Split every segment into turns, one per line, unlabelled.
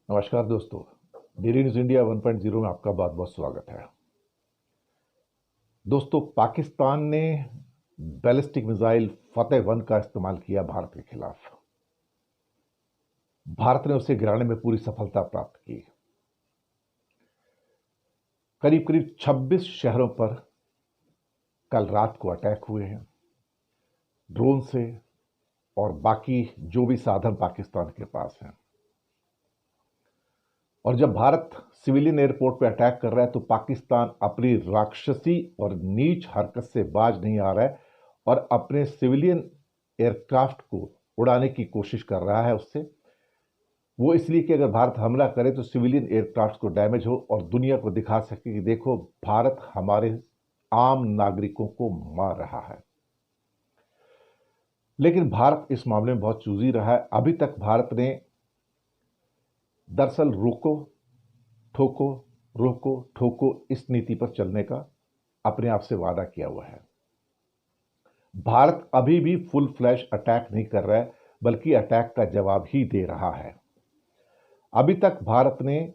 नमस्कार दोस्तों। DD news India 1.0 में आपका बहुत बहुत स्वागत है। दोस्तों, पाकिस्तान ने बैलिस्टिक मिसाइल फतेह 1 का इस्तेमाल किया भारत के खिलाफ। भारत ने उसे गिराने में पूरी सफलता प्राप्त की। करीब करीब 26 शहरों पर कल रात को अटैक हुए हैं ड्रोन से और बाकी जो भी साधन पाकिस्तान के पास हैं। और जब भारत सिविलियन एयरपोर्ट पर अटैक कर रहा है तो पाकिस्तान अपनी राक्षसी और नीच हरकत से बाज नहीं आ रहा है और अपने सिविलियन एयरक्राफ्ट को उड़ाने की कोशिश कर रहा है उससे। वो इसलिए कि अगर भारत हमला करे तो सिविलियन एयरक्राफ्ट को डैमेज हो और दुनिया को दिखा सके कि देखो, भारत हमारे आम नागरिकों को मार रहा है। लेकिन भारत इस मामले में बहुत चूजी रहा है। अभी तक भारत ने दरअसल रोको ठोको रोको ठोको इस नीति पर चलने का अपने आप से वादा किया हुआ है। भारत अभी भी फुल फ्लैश अटैक नहीं कर रहा है, बल्कि अटैक का जवाब ही दे रहा है। अभी तक भारत ने,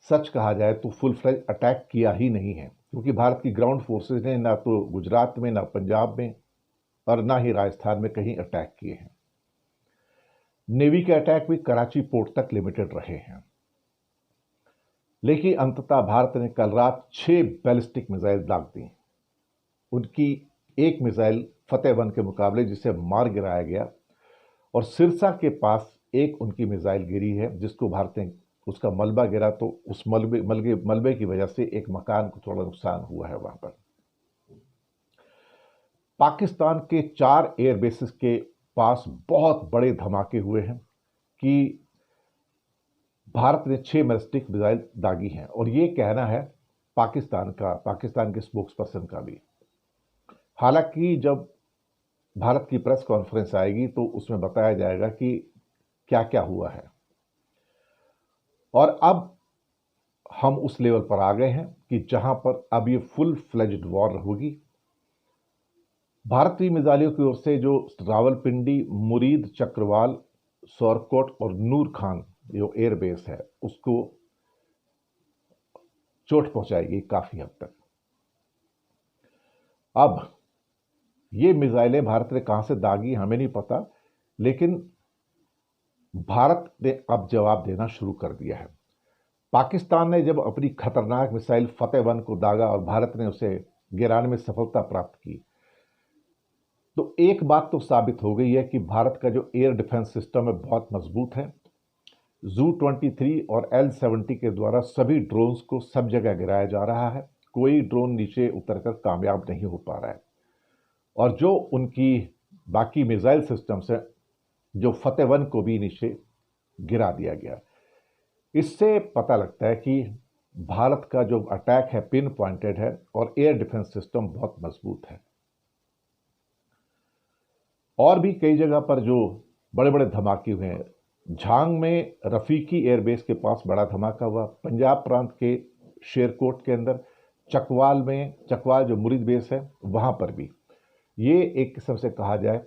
सच कहा जाए तो, फुल फ्लैश अटैक किया ही नहीं है, क्योंकि भारत की ग्राउंड फोर्सेज ने ना तो गुजरात में, ना पंजाब में और ना ही राजस्थान में कहीं अटैक किए हैं। नेवी के अटैक भी कराची पोर्ट तक लिमिटेड रहे हैं। लेकिन अंततः भारत ने कल रात 6 बैलिस्टिक मिसाइल दाग दी। उनकी एक मिसाइल फतेह 1 के मुकाबले जिसे मार गिराया गया, और सिरसा के पास एक उनकी मिसाइल गिरी है जिसको भारत ने, उसका मलबा गिरा तो उस मलबे की वजह से एक मकान को थोड़ा नुकसान हुआ है वहां पर। पाकिस्तान के 4 एयरबेसेस के पास बहुत बड़े धमाके हुए हैं कि भारत ने 6 बैलिस्टिक मिसाइल दागी हैं, और ये कहना है पाकिस्तान के स्पोक्स पर्सन का भी। हालांकि जब भारत की प्रेस कॉन्फ्रेंस आएगी तो उसमें बताया जाएगा कि क्या क्या हुआ है। और अब हम उस लेवल पर आ गए हैं कि जहां पर अब ये फुल फ्लेज्ड वॉर होगी। भारतीय मिसाइलों की ओर से जो रावलपिंडी, मुरीद, चक्रवाल, सौरकोट और नूर खान जो एयरबेस है उसको चोट पहुंचाएगी काफी हद तक। अब ये मिसाइलें भारत ने कहां से दागी हमें नहीं पता, लेकिन भारत ने अब जवाब देना शुरू कर दिया है। पाकिस्तान ने जब अपनी खतरनाक मिसाइल फतेह 1 को दागा और भारत ने उसे गिराने में सफलता प्राप्त की, तो एक बात तो साबित हो गई है कि भारत का जो एयर डिफेंस सिस्टम है बहुत मजबूत है। Zu-23 और L-70 के द्वारा सभी ड्रोन्स को सब जगह गिराया जा रहा है। कोई ड्रोन नीचे उतरकर कामयाब नहीं हो पा रहा है। और जो उनकी बाकी मिसाइल सिस्टम्स हैं, जो फतेह 1 को भी नीचे गिरा दिया गया, इससे पता लगता है कि भारत का जो अटैक है पिन पॉइंटेड है और एयर डिफेंस सिस्टम बहुत मजबूत है। और भी कई जगह पर जो बड़े बड़े धमाके हुए हैं, झांग में रफीकी एयरबेस के पास बड़ा धमाका हुआ, पंजाब प्रांत के शेरकोट के अंदर, चकवाल जो मुरीद बेस है वहां पर भी। ये एक किस्म से कहा जाए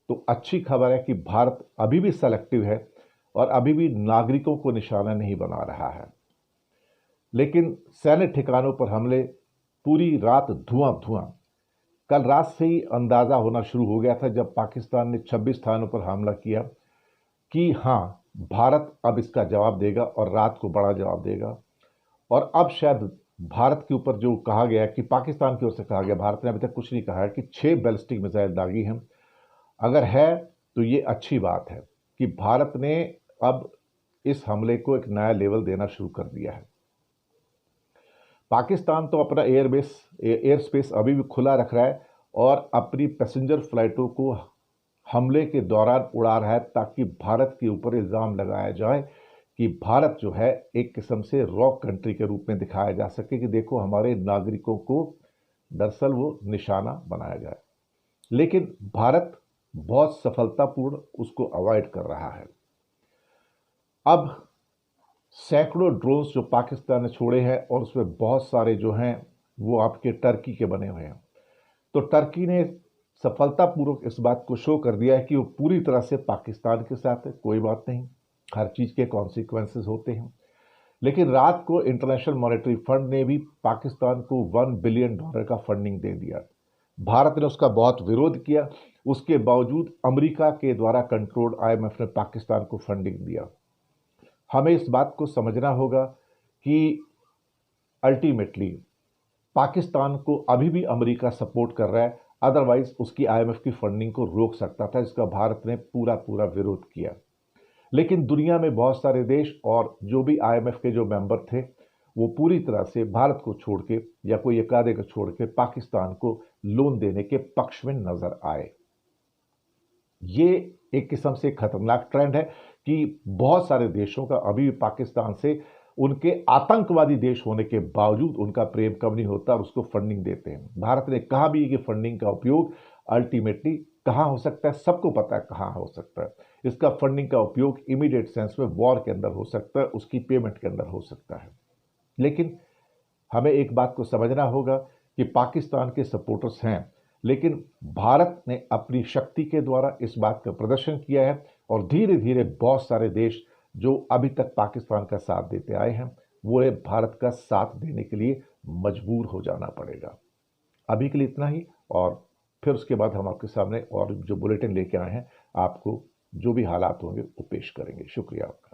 तो अच्छी खबर है कि भारत अभी भी सेलेक्टिव है और अभी भी नागरिकों को निशाना नहीं बना रहा है। लेकिन सैन्य ठिकानों पर हमले पूरी रात धुआं। कल रात से ही अंदाजा होना शुरू हो गया था जब पाकिस्तान ने 26 स्थानों पर हमला किया कि हां, भारत अब इसका जवाब देगा और रात को बड़ा जवाब देगा। और अब शायद भारत के ऊपर जो कहा गया कि पाकिस्तान की ओर से कहा गया, भारत ने अभी तक कुछ नहीं कहा है, कि 6 बैलिस्टिक मिसाइल दागी हैं। अगर है तो ये अच्छी बात है कि भारत ने अब इस हमले को एक नया लेवल देना शुरू कर दिया है। पाकिस्तान तो अपना एयर स्पेस अभी भी खुला रख रहा है और अपनी पैसेंजर फ्लाइटों को हमले के दौरान उड़ा रहा है, ताकि भारत के ऊपर इल्ज़ाम लगाया जाए कि भारत जो है एक किस्म से रॉक कंट्री के रूप में दिखाया जा सके कि देखो, हमारे नागरिकों को दरअसल वो निशाना बनाया जाए। लेकिन भारत बहुत सफलतापूर्ण उसको अवॉइड कर रहा है। अब सैकड़ों ड्रोन्स जो पाकिस्तान ने छोड़े हैं और उसमें बहुत सारे जो हैं वो आपके टर्की के बने हुए हैं, तो टर्की ने सफलतापूर्वक इस बात को शो कर दिया है कि वो पूरी तरह से पाकिस्तान के साथ है। कोई बात नहीं, हर चीज़ के कॉन्सिक्वेंसेस होते हैं। लेकिन रात को इंटरनेशनल मॉनेटरी फंड ने भी पाकिस्तान को $1 बिलियन का फंडिंग दे दिया। भारत ने उसका बहुत विरोध किया, उसके बावजूद अमेरिका के द्वारा कंट्रोल्ड आईएमएफ ने पाकिस्तान को फंडिंग दिया। हमें इस बात को समझना होगा कि अल्टीमेटली पाकिस्तान को अभी भी अमेरिका सपोर्ट कर रहा है, अदरवाइज उसकी आईएमएफ की फंडिंग को रोक सकता था, इसका भारत ने पूरा पूरा विरोध किया। लेकिन दुनिया में बहुत सारे देश और जो भी आईएमएफ के जो मेंबर थे वो पूरी तरह से भारत को छोड़ के या कोई एक आधे को छोड़ के पाकिस्तान को लोन देने के पक्ष में नजर आए। ये एक किस्म से खतरनाक ट्रेंड है कि बहुत सारे देशों का अभी भी पाकिस्तान से उनके आतंकवादी देश होने के बावजूद उनका प्रेम कम नहीं होता और उसको फंडिंग देते हैं। भारत ने कहा भी कि फंडिंग का उपयोग अल्टीमेटली कहां हो सकता है, सबको पता है कहां हो सकता है। इसका फंडिंग का उपयोग इमीडिएट सेंस में वॉर के अंदर हो सकता है, उसकी पेमेंट के अंदर हो सकता है। लेकिन हमें एक बात को समझना होगा कि पाकिस्तान के सपोर्टर्स हैं, लेकिन भारत ने अपनी शक्ति के द्वारा इस बात का प्रदर्शन किया है और धीरे धीरे बहुत सारे देश जो अभी तक पाकिस्तान का साथ देते आए हैं वो भारत का साथ देने के लिए मजबूर हो जाना पड़ेगा। अभी के लिए इतना ही, और फिर उसके बाद हम आपके सामने और जो बुलेटिन लेके आए हैं आपको जो भी हालात होंगे वो पेश करेंगे। शुक्रिया आपका।